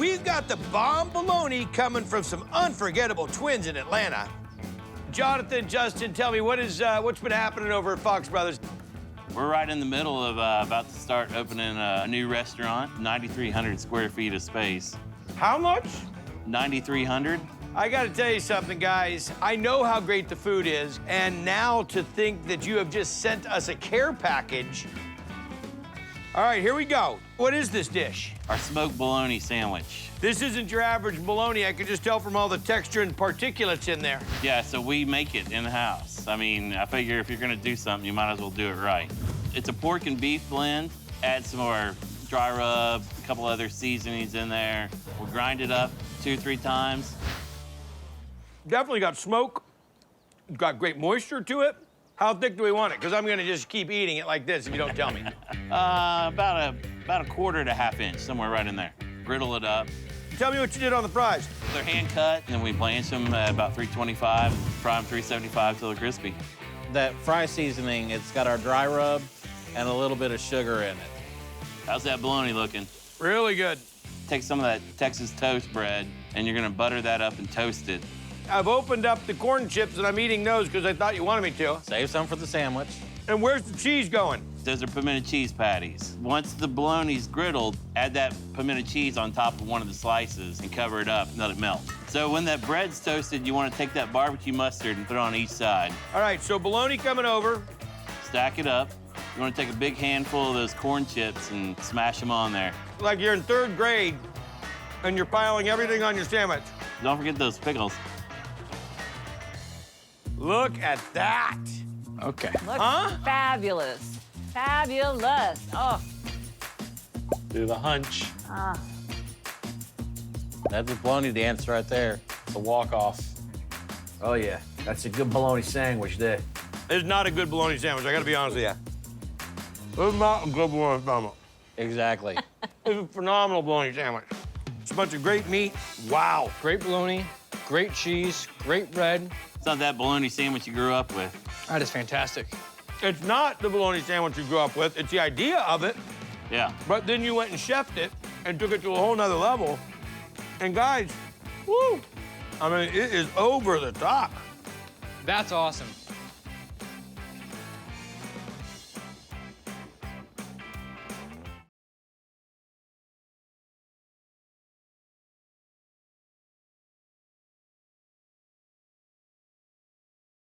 we've got the bomb bologna coming from some unforgettable twins in Atlanta. Jonathan, Justin, tell me, what's been happening over at Fox Brothers? We're right in the middle of about to start opening a new restaurant, 9,300 square feet of space. How much? 9,300. I gotta tell you something, guys. I know how great the food is, and now to think that you have just sent us a care package. All right, here we go. What is this dish? Our smoked bologna sandwich. This isn't your average bologna. I can just tell from all the texture and particulates in there. Yeah, so we make it in-house. I mean, I figure if you're gonna do something, you might as well do it right. It's a pork and beef blend. Add some more dry rub, a couple other seasonings in there. We'll grind it up 2-3 times. Definitely got smoke. Got great moisture to it. How thick do we want it? Because I'm gonna just keep eating it like this if you don't tell me. About a quarter to half inch, somewhere right in there. Griddle it up. Tell me what you did on the fries. They're hand cut, and we blanch them at about 325, fry them 375 till they're crispy. That fry seasoning, it's got our dry rub and a little bit of sugar in it. How's that bologna looking? Really good. Take some of that Texas toast bread, and you're gonna butter that up and toast it. I've opened up the corn chips, and I'm eating those because I thought you wanted me to. Save some for the sandwich. And where's the cheese going? Those are pimento cheese patties. Once the bologna's griddled, add that pimento cheese on top of one of the slices and cover it up and let it melt. So when that bread's toasted, you want to take that barbecue mustard and throw it on each side. All right, so bologna coming over. Stack it up. You want to take a big handful of those corn chips and smash them on there. Like you're in 3rd grade, and you're piling everything on your sandwich. Don't forget those pickles. Look at that. Okay. Looks fabulous. Fabulous. Oh. Do the hunch. Ah. That's a bologna dance right there. It's a walk-off. Oh, yeah. That's a good bologna sandwich there. It's not a good bologna sandwich, I gotta be honest with you. It's not a good bologna sandwich. Exactly. It's a phenomenal bologna sandwich. It's a bunch of great meat. Wow. Great bologna, great cheese, great bread. It's not that bologna sandwich you grew up with. That is fantastic. It's not the bologna sandwich you grew up with. It's the idea of it, Yeah. but then you went and chefed it and took it to a whole nother level. And guys, woo! I mean, it is over the top. That's awesome.